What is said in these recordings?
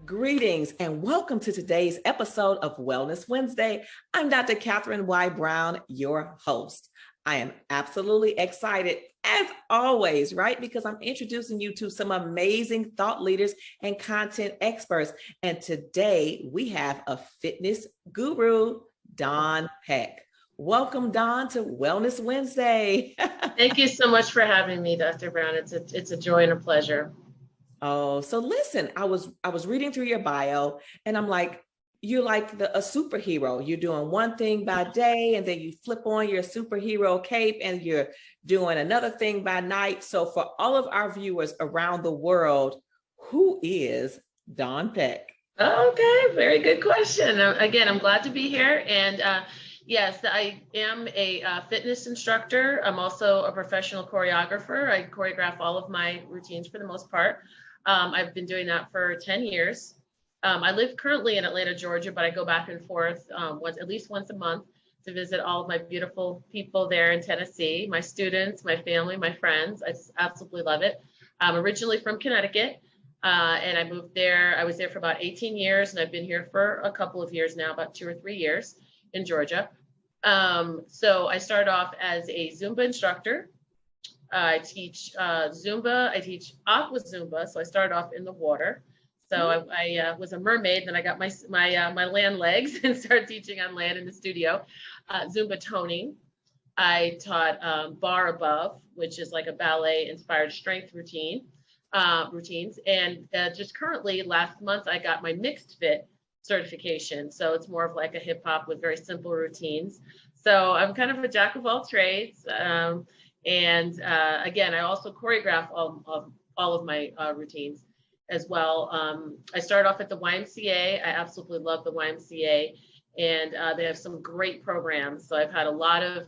Greetings and welcome to today's episode of Wellness Wednesday. I'm Dr. Katherine Y. Brown, your host. I am absolutely excited, as always, right? Because I'm introducing you to some amazing thought leaders and content experts. And today we have a fitness guru, Dawn Peck. Welcome, Dawn, to Wellness Wednesday. Thank you so much for having me, Dr. Brown. It's a joy and a pleasure. Oh, so listen, I was reading through your bio and I'm like, you're like a superhero. You're doing one thing by day and then you flip on your superhero cape and you're doing another thing by night. So for all of our viewers around the world, who is Dawn Peck? Okay, very good question. Again, I'm glad to be here. And yes, I am a fitness instructor. I'm also a professional choreographer. I choreograph all of my routines for the most part. I've been doing that for 10 years. I live currently in Atlanta, Georgia, but I go back and forth at least once a month to visit all of my beautiful people there in Tennessee, my students, my family, my friends. I just absolutely love it. I'm originally from Connecticut, and I moved there. I was there for about 18 years, and I've been here for a couple of years now, about 2 or 3 years in Georgia. So I started off as a Zumba instructor. I teach Zumba. I teach aqua Zumba. So I started off in the water. So I was a mermaid. Then I got my land legs and started teaching on land in the studio. Zumba toning. I taught bar above, which is like a ballet inspired strength routines. And just currently last month, I got my mixed fit certification. So it's more of like a hip hop with very simple routines. So I'm kind of a jack of all trades. And again, I also choreograph all of my routines as well. I started off at the YMCA. I absolutely love the YMCA, and they have some great programs. So I've had a lot of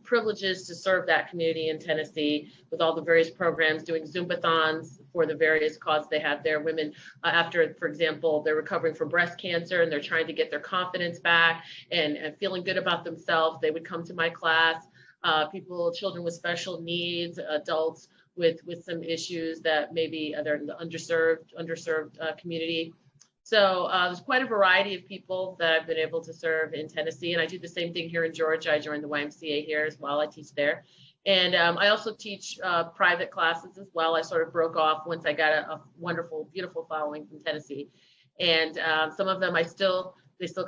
privileges to serve that community in Tennessee with all the various programs, doing Zumbathons for the various causes they have there. Women, after, for example, they're recovering from breast cancer and they're trying to get their confidence back and feeling good about themselves, they would come to my class. Children with special needs, adults with some issues that maybe they're in the underserved community. So there's quite a variety of people that I've been able to serve in Tennessee. And I do the same thing here in Georgia. I joined the YMCA here as well. I teach there. And I also teach private classes as well. I sort of broke off once I got a wonderful, beautiful following from Tennessee. And some of them they still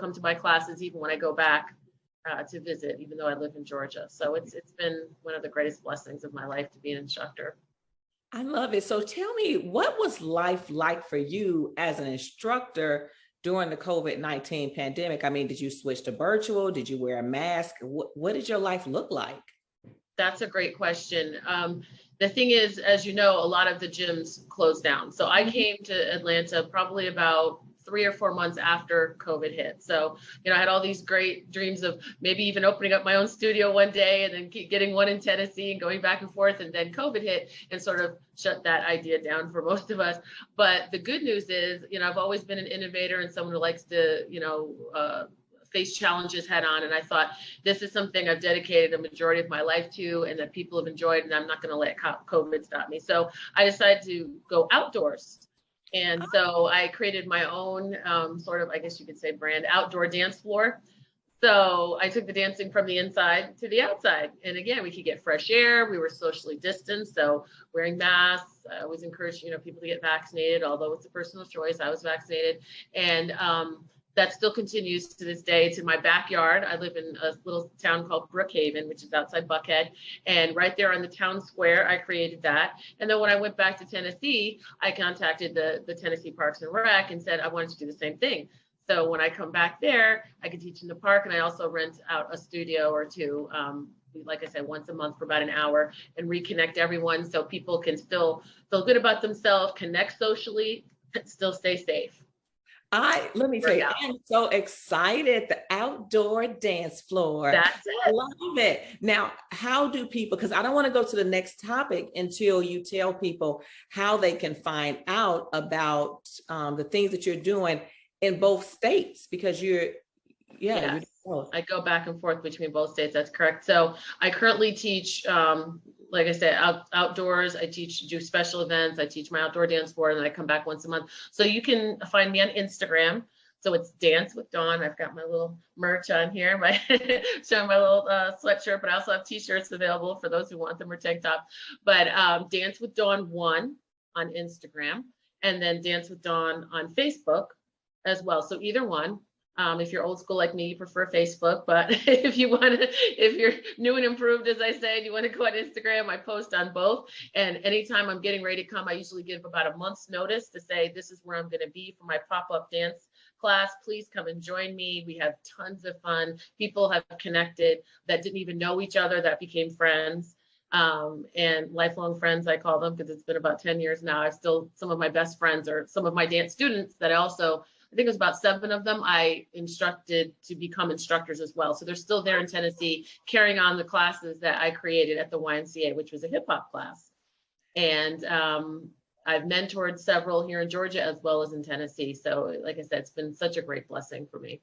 come to my classes even when I go back to visit, even though I live in Georgia. So it's been one of the greatest blessings of my life to be an instructor. I love it. So tell me, what was life like for you as an instructor during the COVID-19 pandemic? I mean, did you switch to virtual? Did you wear a mask? What did your life look like? That's a great question. The thing is, as you know, a lot of the gyms closed down. So I came to Atlanta probably about 3 or 4 months after COVID hit. So, I had all these great dreams of maybe even opening up my own studio one day and then getting one in Tennessee and going back and forth. And then COVID hit and sort of shut that idea down for most of us. But the good news is, I've always been an innovator and someone who likes to, face challenges head on. And I thought, this is something I've dedicated a majority of my life to and that people have enjoyed, and I'm not going to let COVID stop me. So I decided to go outdoors. And so I created my own sort of, I guess you could say, brand outdoor dance floor. So I took the dancing from the inside to the outside. And again, we could get fresh air. We were socially distanced. So wearing masks, I always encourage, people to get vaccinated, although it's a personal choice. I was vaccinated. And that still continues to this day to my backyard. I live in a little town called Brookhaven, which is outside Buckhead. And right there on the town square, I created that. And then when I went back to Tennessee, I contacted the Tennessee Parks and Rec and said I wanted to do the same thing. So when I come back there, I can teach in the park, and I also rent out a studio or two, like I said, once a month for about an hour, and reconnect everyone so people can still feel good about themselves, connect socially, still stay safe. Let me tell you, I'm so excited. The outdoor dance floor. That's it. I love it. Now, how do people, because I don't want to go to the next topic until you tell people how they can find out about the things that you're doing in both states, because you're both. I go back and forth between both states. That's correct. So I currently teach like I said, outdoors. I do special events. I teach my outdoor dance sport, and then I come back once a month. So you can find me on Instagram. So it's Dance with Dawn. I've got my little merch on here, showing my little sweatshirt, but I also have t-shirts available for those who want them, or tank top. But Dance with Dawn 1 on Instagram, and then Dance with Dawn on Facebook as well. So either one. If you're old school like me, you prefer Facebook, but if you're new and improved, as I say, and you want to go on Instagram, I post on both. And anytime I'm getting ready to come, I usually give about a month's notice to say, this is where I'm going to be for my pop-up dance class. Please come and join me. We have tons of fun. People have connected that didn't even know each other, that became friends. And lifelong friends, I call them, because it's been about 10 years now. Some of my best friends are some of my dance students that I think it was about 7 of them I instructed to become instructors as well. So they're still there in Tennessee, carrying on the classes that I created at the YMCA, which was a hip hop class. And I've mentored several here in Georgia as well as in Tennessee. So like I said, it's been such a great blessing for me.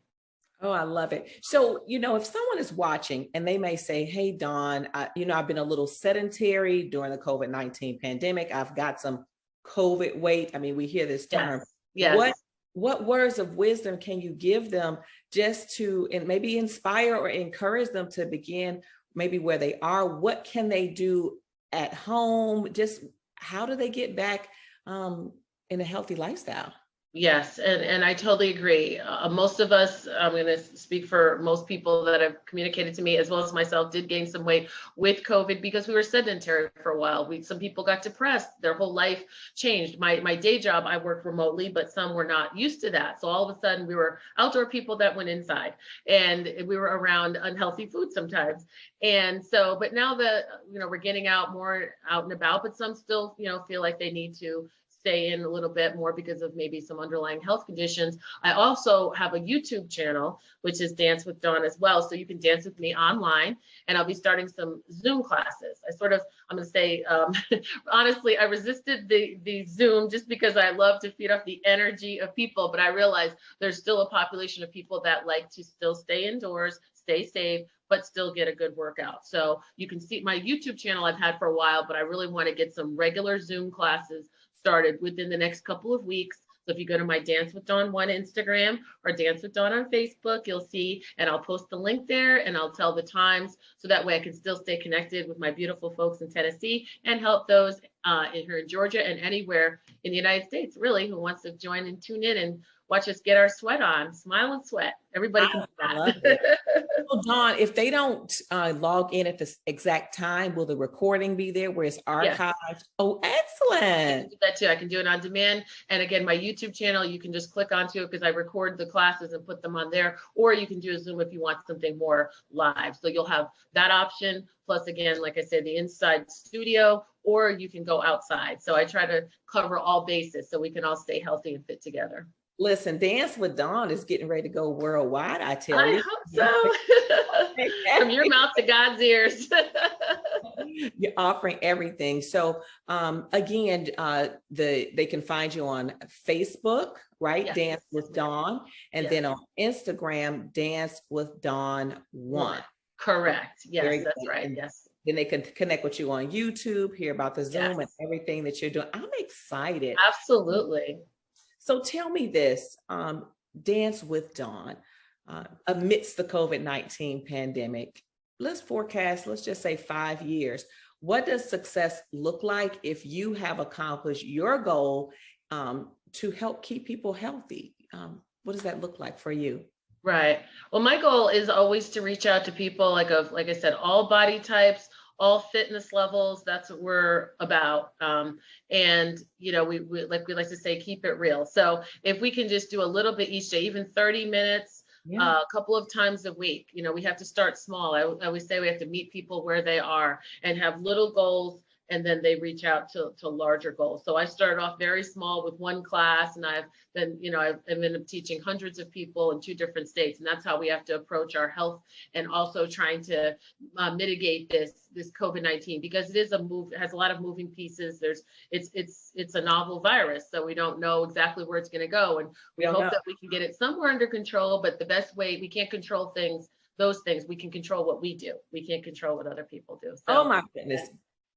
Oh, I love it. So, if someone is watching and they may say, hey, Dawn, I've been a little sedentary during the COVID-19 pandemic. I've got some COVID weight. I mean, we hear this term. Yes. What words of wisdom can you give them just to, and maybe inspire or encourage them to begin maybe where they are? What can they do at home? Just how do they get back in a healthy lifestyle? Yes, and I totally agree. Most of us, I'm going to speak for most people that have communicated to me, as well as myself, did gain some weight with COVID because we were sedentary for a while. Some people got depressed. Their whole life changed. My day job, I worked remotely, but some were not used to that. So all of a sudden, we were outdoor people that went inside, and we were around unhealthy food sometimes. And so, but now that we're getting more out and about, but some still feel like they need to stay in a little bit more because of maybe some underlying health conditions. I also have a YouTube channel, which is Dance with Dawn as well. So you can dance with me online, and I'll be starting some Zoom classes. I'm going to say, honestly, I resisted the Zoom just because I love to feed off the energy of people, but I realized there's still a population of people that like to still stay indoors, stay safe, but still get a good workout. So you can see my YouTube channel I've had for a while, but I really want to get some regular Zoom classes started within the next couple of weeks. So if you go to my Dance with Dawn 1 Instagram or Dance with Dawn on Facebook, you'll see, and I'll post the link there, and I'll tell the times, so that way I can still stay connected with my beautiful folks in Tennessee and help those here in Georgia and anywhere in the United States, really, who wants to join and tune in and watch us get our sweat on, smile and sweat. Everybody can do that. Well, Dawn, if they don't log in at the exact time, will the recording be there where it's archived? Yes. Oh, excellent. I can do that too. I can do it on demand. And again, my YouTube channel, you can just click onto it because I record the classes and put them on there. Or you can do a Zoom if you want something more live. So you'll have that option. Plus, again, like I said, the inside studio, or you can go outside. So I try to cover all bases so we can all stay healthy and fit together. Listen, Dance with Dawn is getting ready to go worldwide, I tell you. I hope so. From your mouth to God's ears. You're offering everything. So again, they can find you on Facebook, right? Yes. Dance with Dawn. And then on Instagram, Dance with Dawn 1. Correct. Yes, that's right. Yes. Then they can connect with you on YouTube, hear about the Zoom and everything that you're doing. I'm excited. Absolutely. So tell me this, Dance with Dawn, amidst the COVID-19 pandemic, let's just say 5 years. What does success look like if you have accomplished your goal to help keep people healthy? What does that look like for you? Right. Well, my goal is always to reach out to people like I said, all body types, all fitness levels. That's what we're about. And, we like to say, keep it real. So if we can just do a little bit each day, even 30 minutes, a couple of times a week, we have to start small. I always say we have to meet people where they are and have little goals, and then they reach out to larger goals. So I started off very small with one class, and I've ended up teaching hundreds of people in 2 different states. And that's how we have to approach our health, and also trying to mitigate this COVID-19, because it has a lot of moving pieces. It's a novel virus, so we don't know exactly where it's going to go. And we hope that we can get it somewhere under control, but the best way, we can't control those things. We can control what we do. We can't control what other people do. So, oh my goodness.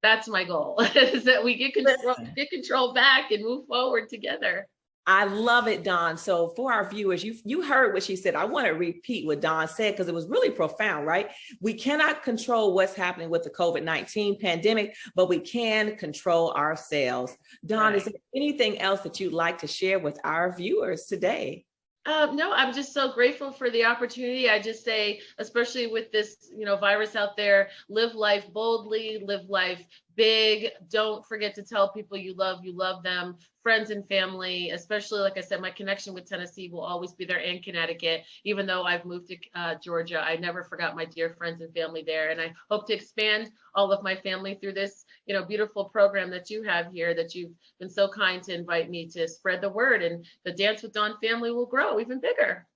That's my goal, is that we get control back and move forward together. I love it, Dawn. So for our viewers, you heard what she said. I want to repeat what Dawn said because it was really profound, right? We cannot control what's happening with the COVID-19 pandemic, but we can control ourselves. Dawn, Right. is there anything else that you'd like to share with our viewers today? No, I'm just so grateful for the opportunity. I just say, especially with this, virus out there, live life boldly, live life big. Don't forget to tell people you love them, friends and family, especially, like I said, my connection with Tennessee will always be there, and Connecticut. Even though I've moved to Georgia, I never forgot my dear friends and family there. And I hope to expand all of my family through this, beautiful program that you have here, that you've been so kind to invite me to spread the word, and the Dance with Dawn family will grow even bigger.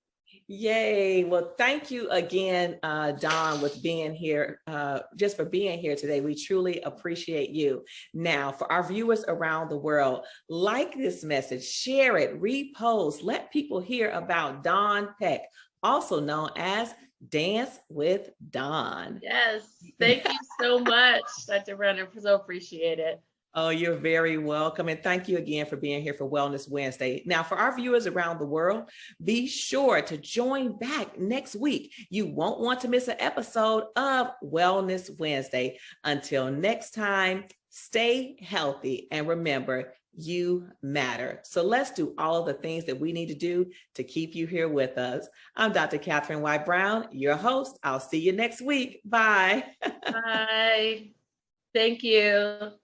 Yay. Well, thank you again, Dawn, with being here, just for being here today. We truly appreciate you. Now, for our viewers around the world, like this message, share it, repost, let people hear about Dawn Peck, also known as Dance with Dawn. Yes. Thank you so much, Dr. Brenner. So appreciate it. Oh, you're very welcome. And thank you again for being here for Wellness Wednesday. Now, for our viewers around the world, be sure to join back next week. You won't want to miss an episode of Wellness Wednesday. Until next time, stay healthy and remember, you matter. So let's do all of the things that we need to do to keep you here with us. I'm Dr. Katherine Y. Brown, your host. I'll see you next week. Bye. Bye. Thank you.